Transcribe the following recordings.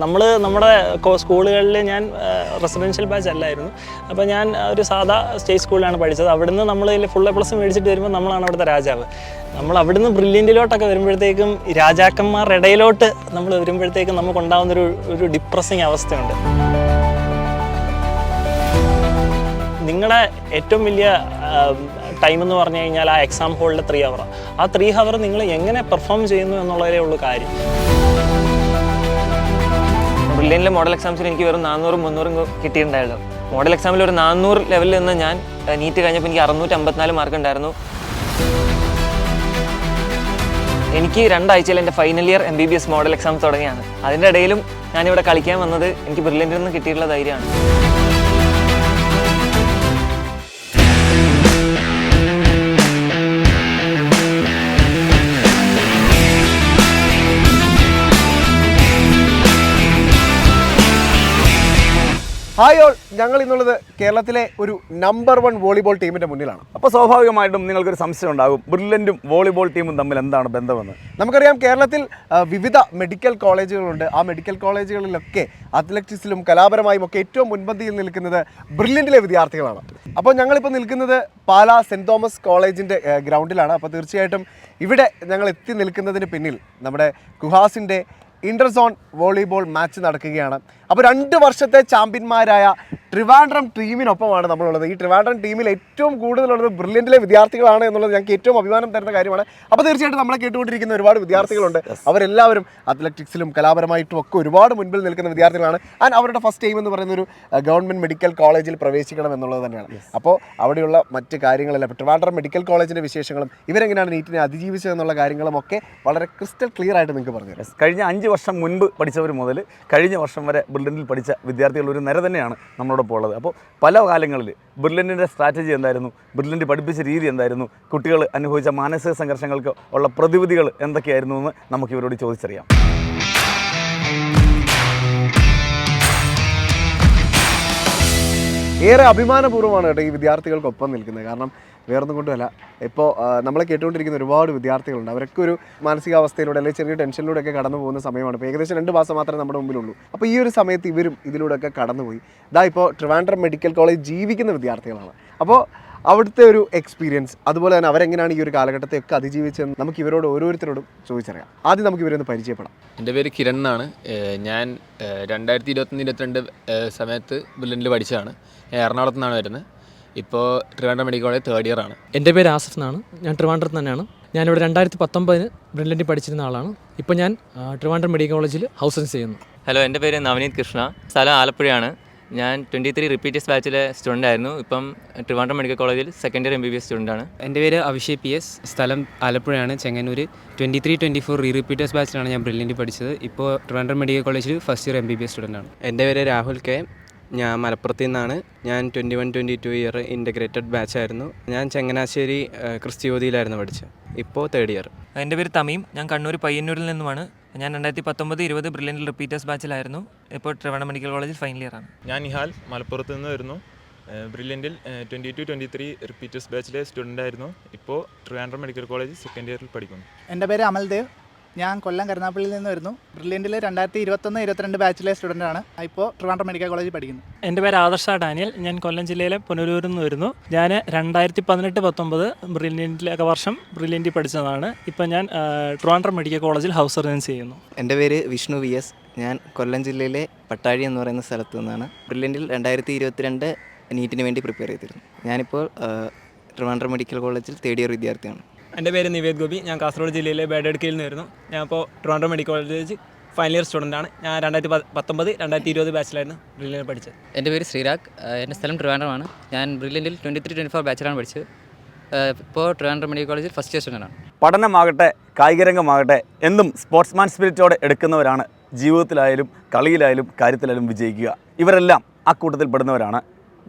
നമ്മുടെ സ്കൂളുകളിൽ ഞാൻ റെസിഡൻഷ്യൽ ബാച്ച് അല്ലായിരുന്നു. അപ്പോൾ ഞാൻ ഒരു സാധാ സ്റ്റേറ്റ് സ്കൂളിലാണ് പഠിച്ചത്. അവിടുന്ന് നമ്മൾ ഫുൾ എ പ്ലസ് മേടിച്ചിട്ട് വരുമ്പോൾ നമ്മളാണ് അവിടുത്തെ രാജാവ്. നമ്മൾ അവിടുന്ന് ബ്രില്യൻറ്റിലോട്ടൊക്കെ വരുമ്പോഴത്തേക്കും രാജാക്കന്മാരുടെ ഇടയിലോട്ട് നമ്മൾ വരുമ്പോഴത്തേക്കും നമുക്കുണ്ടാകുന്നൊരു ഡിപ്രസിങ് അവസ്ഥയുണ്ട്. നിങ്ങളുടെ ഏറ്റവും വലിയ ടൈം എന്ന് പറഞ്ഞു കഴിഞ്ഞാൽ ആ എക്സാം ഹോളിലെ 3 hour. ആ 3 hour നിങ്ങൾ എങ്ങനെ പെർഫോം ചെയ്യുന്നു എന്നുള്ളതേ ഉള്ളൂ കാര്യം. ബ്രില്യൻറ്റിലെ മോഡൽ എക്സാംസിൽ എനിക്ക് വെറും 400-300 കിട്ടിയിട്ടുണ്ടായിരുന്നു. മോഡൽ എക്സാമിൽ ഒരു 400 ലെവലിൽ നിന്ന് ഞാൻ നീറ്റ് കഴിഞ്ഞപ്പോൾ എനിക്ക് 654 മാർക്ക് ഉണ്ടായിരുന്നു. എനിക്ക് 2 ആഴ്ചയിൽ എൻ്റെ final year MBBS model exam തുടങ്ങിയാണ്. അതിൻ്റെ ഇടയിലും ഞാനിവിടെ കളിക്കാൻ വന്നത് എനിക്ക് ബ്രില്യൻറ്റിൽ നിന്ന് കിട്ടിയിട്ടുള്ള ധൈര്യമാണ്. ഹായ് ഓൾ, ഞങ്ങൾ ഇന്നുള്ളത് കേരളത്തിലെ ഒരു നമ്പർ 1 വോളിബോൾ ടീമിൻ്റെ മുന്നിലാണ്. അപ്പോൾ സ്വാഭാവികമായിട്ടും നിങ്ങൾക്കൊരു സംശയം ഉണ്ടാകും, ബ്രില്യൻറ്റും വോളിബോൾ ടീമും തമ്മിൽ എന്താണ് ബന്ധമെന്ന്. നമുക്കറിയാം, കേരളത്തിൽ വിവിധ മെഡിക്കൽ കോളേജുകളുണ്ട്. ആ മെഡിക്കൽ കോളേജുകളിലൊക്കെ അത്ലറ്റിക്സിലും കലാപരമായും ഒക്കെ ഏറ്റവും മുൻപന്തിയിൽ നിൽക്കുന്നത് ബ്രില്യൻറ്റിലെ വിദ്യാർത്ഥികളാണ്. അപ്പോൾ ഞങ്ങളിപ്പോൾ നിൽക്കുന്നത് പാലാ സെൻറ്റ് തോമസ് കോളേജിൻ്റെ ഗ്രൗണ്ടിലാണ്. അപ്പോൾ തീർച്ചയായിട്ടും ഇവിടെ ഞങ്ങൾ എത്തി നിൽക്കുന്നതിന് പിന്നിൽ നമ്മുടെ കുഹാസിൻ്റെ ഇൻ്റർ സോൺ വോളിബോൾ മാച്ച് നടക്കുകയാണ്. അപ്പോൾ 2 വർഷത്തെ ചാമ്പ്യന്മാരായ ട്രിവാൻഡ്രം ടീമിനൊപ്പമാണ് നമ്മളുള്ളത്. ഈ ട്രിവാൻഡ്രം ടീമിൽ ഏറ്റവും കൂടുതലുള്ളത് ബ്രില്യൻറ്റിലെ വിദ്യാർത്ഥികളാണ് എന്നുള്ളത് ഞങ്ങൾക്ക് ഏറ്റവും അഭിമാനം തരുന്ന കാര്യമാണ്. അപ്പോൾ തീർച്ചയായിട്ടും നമ്മളെ കേട്ടുകൊണ്ടിരിക്കുന്ന ഒരുപാട് വിദ്യാർത്ഥികളുണ്ട്. അവരെല്ലാവരും അത്ലറ്റിക്സിലും കലാപരമായിട്ടും ഒക്കെ ഒരുപാട് മുൻപിൽ നിൽക്കുന്ന വിദ്യാർത്ഥികളാണ്. ആൻഡ് അവരുടെ ഫസ്റ്റ് എയിം എന്ന് പറയുന്ന ഒരു ഗവൺമെൻറ് മെഡിക്കൽ കോളേജിൽ പ്രവേശിക്കണം എന്നുള്ളത് തന്നെയാണ്. അപ്പോൾ അവിടെയുള്ള മറ്റ് കാര്യങ്ങളെല്ലാം ട്രിവാൻഡ്രം മെഡിക്കൽ കോളേജിൻ്റെ വിശേഷങ്ങളും ഇവരെങ്ങനെയാണ് നീറ്റിനെ അതിജീവിച്ചതെന്നുള്ള കാര്യങ്ങളും ഒക്കെ വളരെ ക്രിസ്റ്റൽ ക്ലിയർ ആയിട്ട് നിങ്ങൾക്ക് പറഞ്ഞു തരാം. കഴിഞ്ഞ 5 വർഷം മുൻപ് പഠിച്ചവർ മുതൽ കഴിഞ്ഞ വർഷം വരെ ബ്രില്യൻറ്റിൽ പഠിച്ച വിദ്യാർത്ഥികൾ ഒരു നിര തന്നെയാണ് നമ്മളോടൊപ്പം ഉള്ളത്. അപ്പോൾ പല കാലങ്ങളിൽ ബ്രില്യൻറ്റിൻ്റെ സ്ട്രാറ്റജി എന്തായിരുന്നു, ബ്രില്യൻറ്റ് പഠിപ്പിച്ച രീതി എന്തായിരുന്നു, കുട്ടികൾ അനുഭവിച്ച മാനസിക സംഘർഷങ്ങൾക്ക് ഉള്ള പ്രതിവിധികൾ എന്തൊക്കെയായിരുന്നു എന്ന് നമുക്ക് ഇവരോട് ചോദിച്ചറിയാം. ഏറെ അഭിമാനപൂർവ്വമാണ് കേട്ടോ ഈ വിദ്യാർത്ഥികൾക്കൊപ്പം നിൽക്കുന്നത്. കാരണം വേറൊന്നും കൊണ്ടുമല്ല, ഇപ്പോൾ നമ്മളെ കേട്ടുകൊണ്ടിരിക്കുന്ന ഒരുപാട് വിദ്യാർത്ഥികളുണ്ട്. അവരൊക്കെ ഒരു മാനസികാവസ്ഥയിലൂടെ അല്ലെങ്കിൽ ചെറിയ ടെൻഷനിലൂടെയൊക്കെ കടന്നു പോകുന്ന സമയമാണ്. ഇപ്പോൾ ഏകദേശം 2 മാസം മാത്രമേ നമ്മുടെ മുമ്പിലുള്ളൂ. അപ്പോൾ ഈ ഒരു സമയത്ത് ഇവരും ഇതിലൂടെയൊക്കെ കടന്നുപോയി. ഇപ്പോൾ ട്രിവാൻഡ്രം മെഡിക്കൽ കോളേജ് ജീവിക്കുന്ന വിദ്യാർത്ഥികളാണ്. അപ്പോൾ അവിടുത്തെ ഒരു എക്സ്പീരിയൻസ്, അതുപോലെ തന്നെ അവരെങ്ങനെയാണ് ഈ ഒരു കാലഘട്ടത്തെയൊക്കെ അതിജീവിച്ചതെന്ന് നമുക്ക് ഇവരോട് ഓരോരുത്തരോടും ചോദിച്ചറിയാം. ആദ്യം നമുക്ക് ഇവരൊന്ന് പരിചയപ്പെടാം. എൻ്റെ പേര് കിരൺ എന്നാണ്. ഞാൻ 2021-22 സമയത്ത് ബ്രില്യൻറ്റിൽ പഠിച്ചതാണ്. ഞാൻ എറണാകുളത്ത് നിന്നാണ് വരുന്നത്. ഇപ്പോൾ Trivandrum medical college 3rd year ആണ്. എൻ്റെ പേര് ആസിഫ് എന്നാണ്. ഞാൻ ട്രിവാൻഡ്രത്ത് തന്നെയാണ്. ഞാനിവിടെ 2019 ബ്രില്യൻറ്റിൽ പഠിച്ചിരുന്ന ആളാണ്. ഇപ്പോൾ ഞാൻ ട്രിവാൻഡ്രം മെഡിക്കൽ കോളേജിൽ ഹൗസ് സർജൻ ചെയ്യുന്നു. ഹലോ, എൻ്റെ പേര് നവനീത് കൃഷ്ണ. സ്ഥലം ആലപ്പുഴയാണ്. ഞാൻ 23 റിപ്പീറ്റേഴ്സ് ബാച്ചിലെ സ്റ്റുഡൻ്റ് ആയിരുന്നു. ഇപ്പം ട്രിവാൻഡ്രം മെഡിക്കൽ കോളേജിൽ 2nd ഇയർ MBBS സ്റ്റുഡൻ്റാണ്. എൻ്റെ പേര് അഭിഷേക് PS. സ്ഥലം ആലപ്പുഴയാണ്, ചെങ്ങന്നൂർ. 23-24 റിപ്പീറ്റേഴ്സ് ബാച്ചിലാണ് ഞാൻ ബ്രില്യൻറ്റിൽ പഠിച്ചത്. ഇപ്പോൾ ട്രിവാൻഡ്രം മെഡിക്കൽ കോളേജിൽ 1st ഇയർ MBBS സ്റ്റുഡൻ്റാണ്. എൻ്റെ പേര് രാഹുൽ K. ഞാൻ മലപ്പുറത്ത് നിന്നാണ്. ഞാൻ 21-22 ഇയർ ഇൻ്റഗ്രേറ്റഡ് ബാച്ചായിരുന്നു. ഞാൻ ചങ്ങനാശ്ശേരി ക്രിസ്ത്യോതിയിലായിരുന്നു പഠിച്ചത്. ഇപ്പോൾ 3rd ഇയർ. എൻ്റെ പേര് തമീം. ഞാൻ കണ്ണൂർ പയ്യന്നൂരിൽ നിന്നുമാണ്. ഞാൻ 2019-20 ബ്രില്യൻറ്റിൽ റിപ്പീറ്റേഴ്സ് ബാച്ചിലായിരുന്നു. ഇപ്പോൾ ട്രിവാൻഡ്രം മെഡിക്കൽ കോളേജിൽ ഫൈനൽ ഇയർ ആണ്. ഞാൻ നിഹാൽ, മലപ്പുറത്ത് നിന്ന് വരുന്നു. ബ്രില്യൻറ്റിൽ 22-23 റിപ്പീറ്റേഴ്സ് ബാച്ചിലെ സ്റ്റുഡൻ്റ് ആയിരുന്നു. ഇപ്പോൾ ട്രിവാൻഡ്രം മെഡിക്കൽ കോളേജ് 2nd ഇയറിൽ പഠിക്കുന്നു. എൻ്റെ പേര് അമൽദേവ്. ഞാൻ കൊല്ലം കരുനാഗപ്പള്ളിയിൽ നിന്ന് വരുന്നു. ബ്രില്യൻറ്റിൽ 2021-22 ബാച്ചിലെ സ്റ്റുഡൻ്റാണ്. ഇപ്പോൾ ട്രിവാൻഡ്രം മെഡിക്കൽ കോളേജിൽ പഠിക്കുന്നു. എൻ്റെ പേര് ആദർശ ഡാനിയൽ. ഞാൻ കൊല്ലം ജില്ലയിലെ പുനലൂരിൽ നിന്ന് വരുന്നു. ഞാൻ 2018-19 ബ്രില്യൻറ്റിലൊക്കെ വർഷം ബ്രില്യൻറ്റിൽ പഠിച്ചതാണ്. ഇപ്പം ഞാൻ ട്രിവാൻഡ്രം മെഡിക്കൽ കോളേജിൽ ഹൗസ് സർജൻ ചെയ്യുന്നു. എൻ്റെ പേര് വിഷ്ണു VS. ഞാൻ കൊല്ലം ജില്ലയിലെ പട്ടാഴി എന്ന് പറയുന്ന സ്ഥലത്തു നിന്നാണ്. ബ്രില്യൻറ്റിൽ 2022 നീറ്റിന് വേണ്ടി പ്രിപ്പയർ ചെയ്തിരുന്നു. ഞാനിപ്പോൾ ട്രിവാൻഡ്രം മെഡിക്കൽ കോളേജിൽ 3rd ഇയർ വിദ്യാർത്ഥിയാണ്. എൻ്റെ പേര് നിവേദ് ഗോപി. ഞാൻ കാസർഗോഡ് ജില്ലയിലെ ബേഡടുക്കയിൽ നിന്ന് വരുന്നു. ഞാൻ ഇപ്പോൾ Trivandrum medical college final year സ്റ്റുഡൻ്റാണ്. ഞാൻ 2019-2020 ബാച്ചിലായിരുന്നു ബ്രില്യൻറ്റിൽ പഠിച്ചത്. എൻ്റെ പേര് ശ്രീരാഗ്. എൻ്റെ സ്ഥലം ട്രിവാൻഡ്രമാണ്. ഞാൻ ബ്രില്യൻറ്റിൽ 23-24 ബാച്ചിലാണ് പഠിച്ചത്. ഇപ്പോൾ ട്രിവാൻഡ്രം മെഡിക്കൽ കോളേജിൽ 1st ഇയർ സ്റ്റുഡൻ്റാണ്. പഠനമാകട്ടെ കായികരംഗമാകട്ടെ എന്തും സ്പോർട്സ്മാൻ സ്പിരിറ്റോടെ എടുക്കുന്നവരാണ് ജീവിതത്തിലായാലും കളിയിലായാലും കാര്യത്തിലായാലും വിജയിക്കുക. ഇവരെല്ലാം ആ കൂട്ടത്തിൽ പെടുന്നവരാണ്.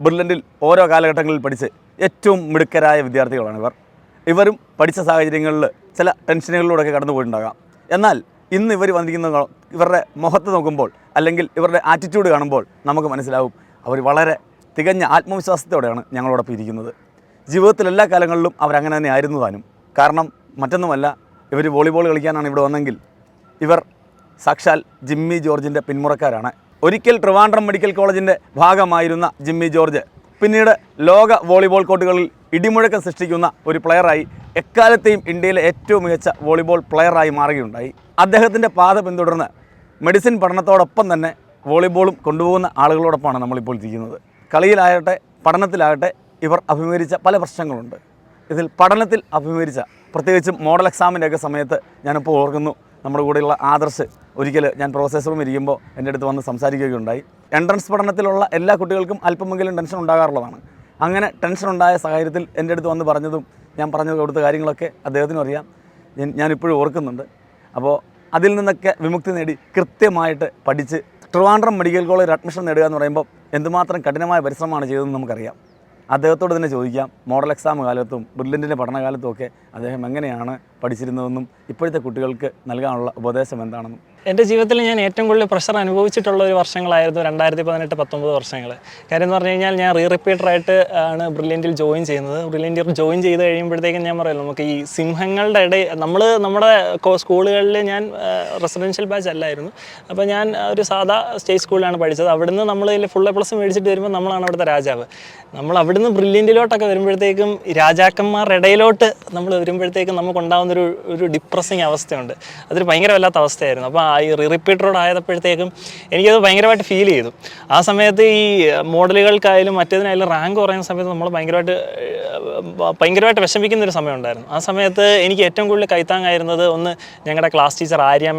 ബ്രില്യൻറ്റിൽ ഓരോ കാലഘട്ടങ്ങളിൽ പഠിച്ച് ഏറ്റവും മിടുക്കരായ വിദ്യാർത്ഥികളാണ് ഇവരും പഠിച്ച സാഹചര്യങ്ങളിൽ ചില ടെൻഷനുകളിലൂടെയൊക്കെ കടന്നു പോയിട്ടുണ്ടാകാം. എന്നാൽ ഇന്ന് ഇവർ വന്നിരിക്കുന്ന ഇവരുടെ മുഖത്ത് നോക്കുമ്പോൾ അല്ലെങ്കിൽ ഇവരുടെ ആറ്റിറ്റ്യൂഡ് കാണുമ്പോൾ നമുക്ക് മനസ്സിലാവും അവർ വളരെ തികഞ്ഞ ആത്മവിശ്വാസത്തോടെയാണ് ഞങ്ങളോടൊപ്പം ഇരിക്കുന്നത്. ജീവിതത്തിൽ എല്ലാ കാലങ്ങളിലും അവരങ്ങനെ തന്നെ ആയിരുന്നു താനും. കാരണം മറ്റൊന്നുമല്ല, ഇവർ വോളിബോൾ കളിക്കാനാണ് ഇവിടെ വന്നെങ്കിൽ ഇവർ സാക്ഷാൽ ജിമ്മി ജോർജിൻ്റെ പിന്മുറക്കാരാണ്. ഒരിക്കൽ ട്രിവാൻഡ്രം മെഡിക്കൽ കോളേജിൻ്റെ ഭാഗമായിരുന്ന ജിമ്മി ജോർജ് പിന്നീട് ലോക വോളിബോൾ കോർട്ടുകളിൽ ഇടിമുഴക്കം സൃഷ്ടിക്കുന്ന ഒരു പ്ലെയറായി എക്കാലത്തെയും ഇന്ത്യയിലെ ഏറ്റവും മികച്ച വോളിബോൾ പ്ലെയറായി മാറുകയുണ്ടായി. അദ്ദേഹത്തിൻ്റെ പാത പിന്തുടർന്ന് മെഡിസിൻ പഠനത്തോടൊപ്പം തന്നെ വോളിബോളും കൊണ്ടുപോകുന്ന ആളുകളോടൊപ്പമാണ് നമ്മളിപ്പോൾ ഇരിക്കുന്നത്. കളിയിലാകട്ടെ പഠനത്തിലാകട്ടെ ഇവർ അഭിമുഖീകരിച്ച പല പ്രശ്നങ്ങളുണ്ട്. ഇതിൽ പഠനത്തിൽ അഭിമുഖീകരിച്ച പ്രത്യേകിച്ചും മോഡൽ എക്സാമിൻ്റെയൊക്കെ സമയത്ത് ഞാനിപ്പോൾ ഓർക്കുന്നു, നമ്മുടെ കൂടെയുള്ള ആദർശ് ഒരിക്കൽ ഞാൻ പ്രോസസ് റൂം ഇരിക്കുമ്പോൾ എൻ്റെ അടുത്ത് വന്ന് സംസാരിക്കുകയുണ്ടായി. എൻട്രൻസ് പഠനത്തിലുള്ള എല്ലാ കുട്ടികൾക്കും അല്പമെങ്കിലും ടെൻഷൻ ഉണ്ടാകാറുള്ളതാണ്. അങ്ങനെ ടെൻഷൻ ഉണ്ടായ സാഹചര്യത്തിൽ എൻ്റെ അടുത്ത് വന്ന് പറഞ്ഞതും ഞാൻ പറഞ്ഞു കൊടുത്ത കാര്യങ്ങളൊക്കെ അദ്ദേഹത്തിനും അറിയാം, ഞാനിപ്പോഴും ഓർക്കുന്നുണ്ട്. അപ്പോൾ അതിൽ നിന്നൊക്കെ വിമുക്തി നേടി കൃത്യമായിട്ട് പഠിച്ച് ട്രിവാൻഡ്രം മെഡിക്കൽ കോളേജിൽ അഡ്മിഷൻ നേടുക എന്ന് പറയുമ്പോൾ എന്തുമാത്രം കഠിനമായ പരിശ്രമമാണ് ചെയ്തതെന്ന് നമുക്കറിയാം. അദ്ദേഹത്തോട് തന്നെ ചോദിക്കാം, മോഡൽ എക്സാം കാലത്തും ബ്രില്യൻറ്റിൻ്റെ പഠനകാലത്തും ഒക്കെ അദ്ദേഹം എങ്ങനെയാണ് പഠിച്ചിരുന്നതെന്നും ഇപ്പോഴത്തെ കുട്ടികൾക്ക് നൽകാനുള്ള ഉപദേശം എന്താണെന്നും. എൻ്റെ ജീവിതത്തിൽ ഞാൻ ഏറ്റവും കൂടുതൽ പ്രഷർ അനുഭവിച്ചിട്ടുള്ള ഒരു വർഷങ്ങളായിരുന്നു 2018-19 വർഷങ്ങൾ. കാര്യം എന്ന് പറഞ്ഞു കഴിഞ്ഞാൽ ഞാൻ റിപ്പീറ്ററായിട്ട് ആണ് ബ്രില്യൻറ്റിൽ ജോയിൻ ചെയ്യുന്നത്. ബ്രില്യൻറ്റിൽ ജോയിൻ ചെയ്ത് കഴിയുമ്പോഴത്തേക്കും ഞാൻ പറയുമല്ലോ, നമുക്ക് ഈ സിംഹങ്ങളുടെ ഇടയിൽ നമ്മുടെ സ്കൂളുകളിൽ ഞാൻ റെസിഡൻഷ്യൽ ബാച്ച് അല്ലായിരുന്നു. അപ്പോൾ ഞാൻ ഒരു സാധാ സ്റ്റേറ്റ് സ്കൂളിലാണ് പഠിച്ചത്. അവിടുന്ന് നമ്മൾ ഫുൾ A+ മേടിച്ചിട്ട് വരുമ്പോൾ നമ്മളാണ് അവിടുത്തെ രാജാവ്. നമ്മൾ അവിടുന്ന് ബ്രില്യൻറ്റിലോട്ടൊക്കെ വരുമ്പോഴത്തേക്കും രാജാക്കന്മാരുടെ ഇടയിലോട്ട് നമ്മൾ വരുമ്പോഴത്തേക്കും നമുക്കുണ്ടാകുന്നൊരു ഡിപ്രസിങ് അവസ്ഥയുണ്ട്. അതൊരു ഭയങ്കര വല്ലാത്ത അവസ്ഥയായിരുന്നു. അപ്പോൾ ഈ റിപ്പീറ്ററോട് ആയപ്പോഴത്തേക്കും എനിക്കത് ഭയങ്കരമായിട്ട് ഫീൽ ചെയ്തു. ആ സമയത്ത് ഈ മോഡലുകൾക്കായാലും മറ്റേതിനായാലും റാങ്ക് കുറയുന്ന സമയത്ത് നമ്മൾ ഭയങ്കരമായിട്ട് വിഷമിക്കുന്നൊരു സമയമുണ്ടായിരുന്നു. ആ സമയത്ത് എനിക്ക് ഏറ്റവും കൂടുതൽ കൈത്താങ്ങായിരുന്നത് ഒന്ന് ഞങ്ങളുടെ ക്ലാസ് ടീച്ചർ ആര്യ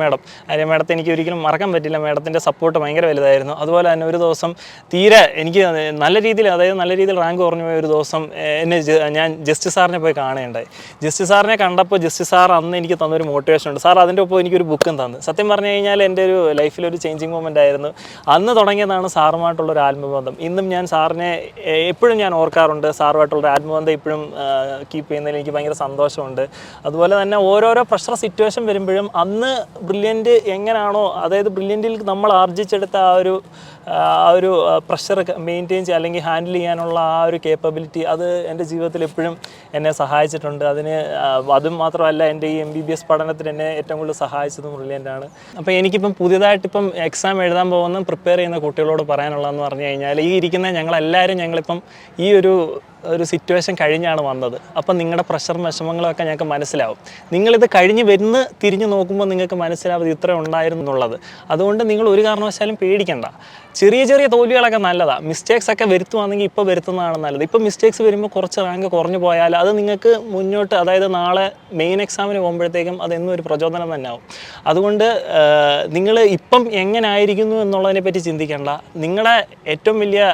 മേഡത്തെ എനിക്ക് ഒരിക്കലും മറക്കാൻ പറ്റില്ല. മേഡത്തിൻ്റെ സപ്പോർട്ട് ഭയങ്കര വലുതായിരുന്നു. അതുപോലെ തന്നെ ഒരു ദിവസം തീരെ എനിക്ക് നല്ല രീതിയിൽ റാങ്ക് കുറഞ്ഞു പോയ ഒരു ദിവസം ഞാൻ ജസ്റ്റിസ് സാറിനെ പോയി കാണുകയുണ്ടായി. ജസ്റ്റിസ് സാറിനെ കണ്ടപ്പോൾ ജസ്റ്റിസ് സാർ അന്ന് എനിക്ക് തന്നൊരു മോട്ടിവേഷൻ ഉണ്ട്. സാർ അതിൻ്റെ ഒപ്പം എനിക്കൊരു ബുക്കും തന്നു. സത്യം പറഞ്ഞു കഴിഞ്ഞാൽ എൻ്റെ ഒരു ലൈഫിലൊരു ചേഞ്ചിങ് മൊമെൻ്റ് ആയിരുന്നു. അന്ന് തുടങ്ങിയതാണ് സാറുമായിട്ടുള്ളൊരു ആത്മബന്ധം. ഇന്നും ഞാൻ സാറിനെ എപ്പോഴും ഞാൻ ഓർക്കാറുണ്ട്. സാറുമായിട്ടുള്ളൊരു ആത്മബന്ധം ഇപ്പോഴും കീപ്പ് ചെയ്യുന്നതിൽ എനിക്ക് ഭയങ്കര സന്തോഷമുണ്ട്. അതുപോലെ തന്നെ ഓരോരോ പ്രഷർ സിറ്റുവേഷൻ വരുമ്പോഴും അന്ന് ബ്രില്യൻറ്റ് എങ്ങനെയാണോ, അതായത് ബ്രില്യൻറ്റിൽ നമ്മൾ ആർജിച്ചെടുത്ത ആ ഒരു പ്രഷർ മെയിൻറ്റെയിൻ ചെയ്യുക അല്ലെങ്കിൽ ഹാൻഡിൽ ചെയ്യാനുള്ള ആ ഒരു കേപ്പബിലിറ്റി, അത് എൻ്റെ ജീവിതത്തിൽ എപ്പോഴും എന്നെ സഹായിച്ചിട്ടുണ്ട്. അതും മാത്രമല്ല, എൻ്റെ ഈ MBBS പഠനത്തിന് എന്നെ ഏറ്റവും കൂടുതൽ സഹായിച്ചതും ബ്രില്യൻ്റാണ്. അപ്പോൾ എനിക്കിപ്പം പുതിയതായിട്ടിപ്പം എക്സാം എഴുതാൻ പോകുന്ന പ്രിപ്പയർ ചെയ്യുന്ന കുട്ടികളോട് പറയാനുള്ളതെന്ന് പറഞ്ഞു കഴിഞ്ഞാൽ, ഈ ഇരിക്കുന്ന ഞങ്ങളിപ്പം ഈ ഒരു സിറ്റുവേഷൻ കഴിഞ്ഞാണ് വന്നത്. അപ്പം നിങ്ങളുടെ പ്രഷറും വിഷമങ്ങളൊക്കെ ഞങ്ങൾക്ക് മനസ്സിലാവും. നിങ്ങളിത് കഴിഞ്ഞ് തിരിഞ്ഞ് നോക്കുമ്പോൾ നിങ്ങൾക്ക് മനസ്സിലാവും ഇത് ഇത്ര ഉണ്ടായിരുന്നു എന്നുള്ളത്. അതുകൊണ്ട് നിങ്ങൾ ഒരു കാരണവശാലും പേടിക്കണ്ട. ചെറിയ തോൽവികളൊക്കെ നല്ലതാണ്. മിസ്റ്റേക്സ് ഒക്കെ വരുത്തുവാണെങ്കിൽ ഇപ്പോൾ വരുത്തുന്നതാണ് നല്ലത്. ഇപ്പോൾ മിസ്റ്റേക്സ് വരുമ്പോൾ കുറച്ച് റാങ്ക് കുറഞ്ഞു പോയാൽ അത് നിങ്ങൾക്ക് മുന്നോട്ട്, അതായത് നാളെ മെയിൻ എക്സാമിന് പോകുമ്പോഴത്തേക്കും അതെന്നും ഒരു പ്രചോദനം തന്നെ ആവും. അതുകൊണ്ട് നിങ്ങൾ ഇപ്പം എങ്ങനെ ആയിരിക്കുന്നു എന്നുള്ളതിനെ പറ്റി ചിന്തിക്കേണ്ട. നിങ്ങളുടെ ഏറ്റവും വലിയ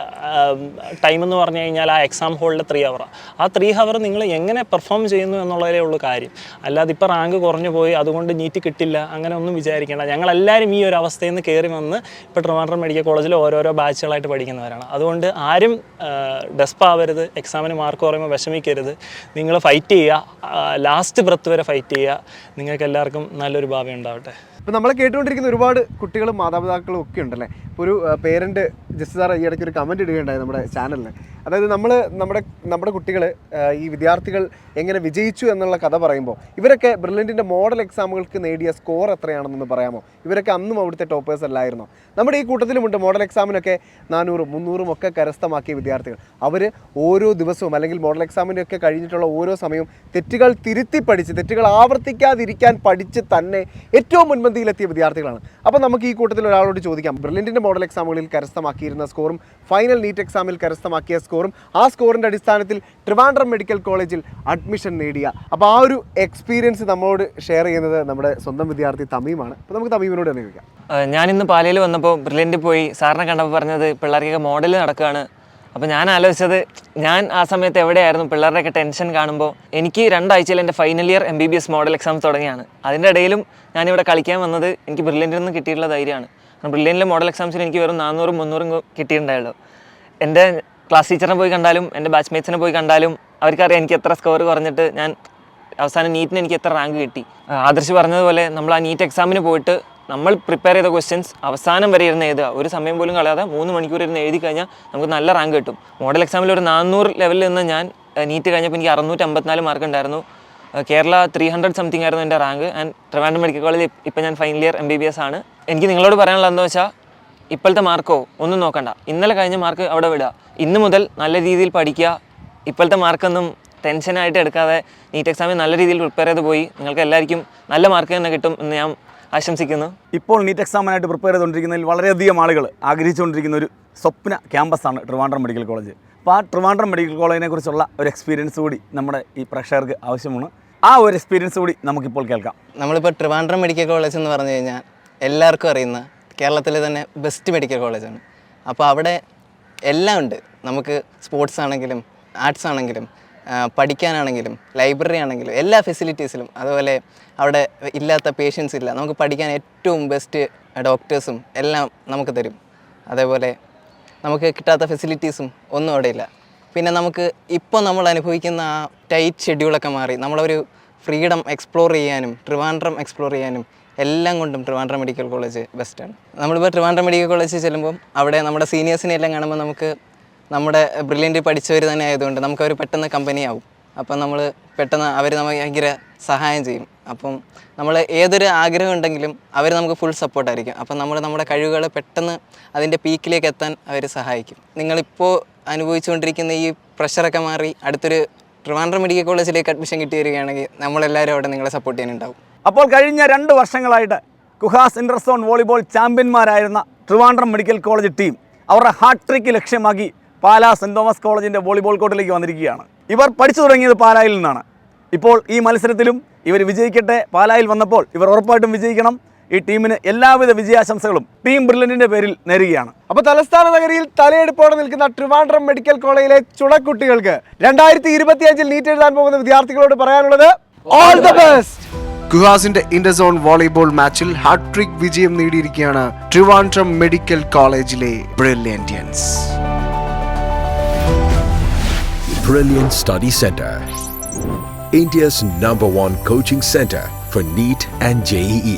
ടൈം എന്ന് പറഞ്ഞു കഴിഞ്ഞാൽ ആ എക്സാം ഹോളിലെ 3 hour. ആ 3 hour നിങ്ങൾ എങ്ങനെ പെർഫോം ചെയ്യുന്നു എന്നുള്ളതേ ഉള്ളൂ കാര്യം. അല്ലാതെ ഇപ്പോൾ റാങ്ക് കുറഞ്ഞു പോയി അതുകൊണ്ട് നീറ്റ് കിട്ടില്ല അങ്ങനെ ഒന്നും വിചാരിക്കേണ്ട. ഞങ്ങളെല്ലാവരും ഈ ഒരു അവസ്ഥയിൽ നിന്ന് കയറി വന്ന് ഇപ്പോൾ ട്രിവാൻഡ്രം മെഡിക്കൽ കോളേജിൽ ഓരോരോ ബാച്ചുകളായിട്ട് പഠിക്കുന്നവരാണ്. അതുകൊണ്ട് ആരും ഡെസ്പാവരുത്, എക്സാമിന് മാർക്ക് കുറയുമ്പോൾ വിഷമിക്കരുത്. നിങ്ങൾ ഫൈറ്റ് ചെയ്യുക, ലാസ്റ്റ് ബ്രത്ത് വരെ ഫൈറ്റ് ചെയ്യുക. നിങ്ങൾക്ക് എല്ലാവർക്കും നല്ലൊരു ഭാവി ഉണ്ടാവട്ടെ. ഇപ്പോൾ നമ്മളെ കേട്ടുകൊണ്ടിരിക്കുന്ന ഒരുപാട് കുട്ടികളും മാതാപിതാക്കളും ഒക്കെ ഉണ്ടല്ലേ. ഇപ്പോൾ ഒരു പേരൻറ്റ് ജസ്റ്റ് സാർ ഈ ഇടയ്ക്ക് ഒരു കമൻറ്റ് ഇടുകയുണ്ടായി നമ്മുടെ ചാനലിൽ. അതായത് നമ്മുടെ കുട്ടികൾ, ഈ വിദ്യാർത്ഥികൾ എങ്ങനെ വിജയിച്ചു എന്നുള്ള കഥ പറയുമ്പോൾ ഇവരൊക്കെ ബ്രില്യൻറ്റിൻ്റെ മോഡൽ എക്സാമുകൾക്ക് നേടിയ സ്കോർ എത്രയാണെന്നൊന്ന് പറയാമോ? ഇവരൊക്കെ അന്നും അവിടുത്തെ ടോപ്പേഴ്സ് അല്ലായിരുന്നോ? നമ്മുടെ ഈ കൂട്ടത്തിലുമുണ്ട് മോഡൽ എക്സാമിനൊക്കെ 400, 300 ഒക്കെ കരസ്ഥമാക്കിയ വിദ്യാർത്ഥികൾ. അവർ ഓരോ ദിവസവും അല്ലെങ്കിൽ മോഡൽ എക്സാമിൻ്റെ ഒക്കെ കഴിഞ്ഞിട്ടുള്ള ഓരോ സമയവും തെറ്റുകൾ തിരുത്തി പഠിച്ച്, തെറ്റുകൾ ആവർത്തിക്കാതിരിക്കാൻ പഠിച്ച് തന്നെ ഏറ്റവും മുൻപന്തിയിലെത്തിയ വിദ്യാർത്ഥികളാണ്. അപ്പോൾ നമുക്ക് ഈ കൂട്ടത്തിൽ ഒരാളോട് ചോദിക്കാം, ബ്രില്യൻറ്റിൻ്റെ മോഡൽ എക്സാമുകളിൽ കരസ്ഥമാക്കിയിരുന്ന സ്കോറും ഫൈനൽ നീറ്റ് എക്സാമിൽ കരസ്ഥമാക്കിയ സ്കോറും ആ സ്കോറിൻ്റെ അടിസ്ഥാനത്തിൽ ട്രിവാൻഡ്രം മെഡിക്കൽ കോളേജിൽ അഡ്മിഷൻ നേടിയ, അപ്പോൾ ആ ഒരു എക്സ്പീരിയൻസ് നമ്മളോട് ഷെയർ ചെയ്യുന്നത് നമ്മുടെ സ്വന്തം വിദ്യാർത്ഥി തമീമാണ്. അപ്പോൾ നമുക്ക് തമീമിനോട് തന്നെ ചോദിക്കാം. ഞാനിന്ന് പാലയിൽ വന്നപ്പോൾ ബ്രില്യൻറ്റിൽ പോയി സാറിനെ കണ്ടപ്പോൾ പറഞ്ഞത് പിള്ളേർക്കൊക്കെ മോഡൽ നടക്കുകയാണ്. അപ്പോൾ ഞാൻ ആലോചിച്ചത്, ഞാൻ ആ സമയത്ത് എവിടെയായിരുന്നു? പിള്ളേരുടെയൊക്കെ ടെൻഷൻ കാണുമ്പോൾ എനിക്ക് 2 ആഴ്ചയിൽ എൻ്റെ final year MBBS model exam തുടങ്ങിയാണ്. അതിൻ്റെ ഇടയിലും ഞാനിവിടെ കളിക്കാൻ വന്നത് എനിക്ക് ബ്രില്യൻറ്റിൽ നിന്ന് കിട്ടിയിട്ടുള്ള ധൈര്യമാണ്. ബ്രില്യൻറ്റിലെ മോഡൽ എക്സാംസിന് എനിക്ക് വെറും 400, 300 കിട്ടിയിട്ടുണ്ടായുള്ളൂ. എൻ്റെ ക്ലാസ് ടീച്ചറിനെ പോയി കണ്ടാലും എൻ്റെ ബാച്ച്മേറ്റ്സിനെ പോയി കണ്ടാലും അവർക്കറിയാം എനിക്ക് എത്ര സ്കോർ കുറഞ്ഞിട്ട് ഞാൻ അവസാനം നീറ്റിന് എനിക്ക് എത്ര റാങ്ക് കിട്ടി. ആദർശ് പറഞ്ഞതുപോലെ നമ്മൾ ആ നീറ്റ് എക്സാമിന് പോയിട്ട് നമ്മൾ പ്രിപ്പയർ ചെയ്ത ക്വസ്റ്റ്യൻസ് അവസാനം വരെ ഇരുന്ന് എഴുതുക, ഒരു സമയം പോലും കളയാതെ 3 മണിക്കൂർ ഇരുന്ന് എഴുതി കഴിഞ്ഞാൽ നമുക്ക് നല്ല റാങ്ക് കിട്ടും. മോഡൽ എക്സാമിൽ ഒരു 400 ലെവലിൽ നിന്ന് ഞാൻ നീറ്റ് കഴിഞ്ഞപ്പോൾ എനിക്ക് 654 മാർക്ക് ഉണ്ടായിരുന്നു. കേരള 300 സംതിങ് ആയിരുന്നു എൻ്റെ rank. And Trivandrum medical college ഇപ്പോൾ ഞാൻ ഫൈനൽ ഇയർ MBBS ആണ്. എനിക്ക് നിങ്ങളോട് പറയാനുള്ളത് എന്താ വെച്ചാൽ ഇപ്പോഴത്തെ മാർക്കോ ഒന്നും നോക്കണ്ട. ഇന്നലെ കഴിഞ്ഞ മാർക്ക് അവിടെ വിടുക. ഇന്ന് മുതൽ നല്ല രീതിയിൽ പഠിക്കുക. ഇപ്പോഴത്തെ മാർക്കൊന്നും ടെൻഷനായിട്ട് എടുക്കാതെ നീറ്റ് എക്സാമിൽ നല്ല രീതിയിൽ പ്രിപ്പയർ ചെയ്ത് പോയി നിങ്ങൾക്ക് എല്ലാവർക്കും നല്ല മാർക്ക് തന്നെ കിട്ടും എന്ന് ഞാൻ ആശംസിക്കുന്നു. ഇപ്പോൾ നീറ്റ് എക്സാമിനായിട്ട് പ്രിപ്പയർ ചെയ്തുകൊണ്ടിരിക്കുന്നതിൽ വളരെയധികം ആളുകൾ ആഗ്രഹിച്ചുകൊണ്ടിരിക്കുന്ന ഒരു സ്വപ്ന ക്യാമ്പസാണ് ട്രിവാൻഡ്രം മെഡിക്കൽ കോളേജ്. അപ്പോൾ ആ ട്രിവാൻഡ്രം മെഡിക്കൽ കോളേജിനെ കുറിച്ചുള്ള ഒരു എക്സ്പീരിയൻസ് കൂടി നമ്മുടെ ഈ പ്രേക്ഷകർക്ക് ആവശ്യമാണ്. ആ ഒരു എക്സ്പീരിയൻസ് കൂടി നമുക്കിപ്പോൾ കേൾക്കാം. നമ്മളിപ്പോൾ ട്രിവാൻഡ്രം മെഡിക്കൽ കോളേജ് എന്ന് പറഞ്ഞു കഴിഞ്ഞാൽ എല്ലാവർക്കും അറിയുന്ന കേരളത്തിലെ തന്നെ ബെസ്റ്റ് മെഡിക്കൽ കോളേജാണ്. അപ്പോൾ അവിടെ എല്ലാം ഉണ്ട്. നമുക്ക് സ്പോർട്സ് ആണെങ്കിലും ആർട്സ് ആണെങ്കിലും പഠിക്കാനാണെങ്കിലും ലൈബ്രറി ആണെങ്കിലും എല്ലാ ഫെസിലിറ്റീസിലും, അതുപോലെ അവിടെ ഇല്ലാത്ത പേഷ്യൻസ് ഇല്ല. നമുക്ക് പഠിക്കാൻ ഏറ്റവും ബെസ്റ്റ് ഡോക്ടേഴ്സും എല്ലാം നമുക്ക് തരും. അതേപോലെ നമുക്ക് കിട്ടാത്ത ഫെസിലിറ്റീസും ഒന്നും അവിടെ ഇല്ല. പിന്നെ നമുക്ക് ഇപ്പോൾ നമ്മൾ അനുഭവിക്കുന്ന ആ ടൈറ്റ് ഷെഡ്യൂളൊക്കെ മാറി നമ്മളൊരു ഫ്രീഡം എക്സ്പ്ലോർ ചെയ്യാനും ട്രിവാൻഡ്രം എക്സ്പ്ലോർ ചെയ്യാനും എല്ലാം കൊണ്ടും ട്രിവാൻഡ്രം മെഡിക്കൽ കോളേജ് ബെസ്റ്റാണ്. നമ്മളിപ്പോൾ ട്രിവാൻഡ്രം മെഡിക്കൽ കോളേജിൽ ചെല്ലുമ്പം അവിടെ നമ്മുടെ സീനിയേഴ്സിനെ എല്ലാം കാണുമ്പോൾ നമുക്ക് നമ്മുടെ ബ്രില്യൻ്റ് പഠിച്ചവർ തന്നെ ആയതുകൊണ്ട് നമുക്കവർ പെട്ടെന്ന് കമ്പനിയാവും. അപ്പം നമ്മൾ പെട്ടെന്ന് അവർ നമുക്ക് ഭയങ്കര സഹായം ചെയ്യും. അപ്പം നമ്മൾ ഏതൊരു ആഗ്രഹം ഉണ്ടെങ്കിലും അവർ നമുക്ക് ഫുൾ സപ്പോർട്ടായിരിക്കും. അപ്പം നമ്മൾ നമ്മുടെ കഴിവുകൾ പെട്ടെന്ന് അതിൻ്റെ പീക്കിലേക്ക് എത്താൻ അവർ സഹായിക്കും. നിങ്ങളിപ്പോൾ അനുഭവിച്ചുകൊണ്ടിരിക്കുന്ന ഈ പ്രഷറൊക്കെ മാറി അടുത്തൊരു ട്രിവാൻഡ്രം മെഡിക്കൽ കോളേജിലേക്ക് അഡ്മിഷൻ കിട്ടി വരികയാണെങ്കിൽ നമ്മളെല്ലാവരും അവിടെ നിങ്ങളെ സപ്പോർട്ട് ചെയ്യാനുണ്ടാവും. അപ്പോൾ കഴിഞ്ഞ 2 വർഷങ്ങളായിട്ട് കുഹാസ് ഇൻ്റർസോൺ വോളിബോൾ ചാമ്പ്യന്മാരായിരുന്ന ട്രിവാൻഡ്രം മെഡിക്കൽ കോളേജ് ടീം അവരുടെ ഹാട്രിക്ക് ലക്ഷ്യമാക്കി പാലാ സെൻറ് തോമസ് കോളേജിൻ്റെ വോളിബോൾ കോർട്ടിലേക്ക് വന്നിരിക്കുകയാണ്. ഇവർ പഠിച്ചു തുടങ്ങിയത് പാലായിൽ നിന്നാണ്. ഇപ്പോൾ ഈ മത്സരത്തിലും ഇവർ വിജയിക്കട്ടെ. പാലായിൽ വന്നപ്പോൾ ഇവർ ഉറപ്പായിട്ടും വിജയിക്കണം. ഈ ടീമിന് എല്ലാവിധ വിജയാശംസകളും ടീം ബ്രില്യൻറ്റിൻ്റെ പേരിൽ നേരുകയാണ്. അപ്പോൾ തലസ്ഥാന നഗരിയിൽ തലയെടുപ്പോടെ നിൽക്കുന്ന ട്രിവാൻഡ്രം മെഡിക്കൽ കോളേജിലെ ചുണക്കുട്ടികൾക്ക് 2025 നീറ്റ് എഴുതാൻ പോകുന്ന വിദ്യാർത്ഥികളോട് പറയാനുള്ളത് ഓൾ ദ ബെസ്റ്റ്. കുഹാസിന്റെ ഇന്റർസോൺ വോളിബോൾ മാച്ചിൽ ഹാട്രിക് വിജയം നേടിയിരിക്കുകയാണ് ട്രിവാൻഡ്രം മെഡിക്കൽ കോളേജിലെ ബ്രില്യന്റിയൻസ്. Brilliant Study Center, India's #1 coaching center for NEET and JEE.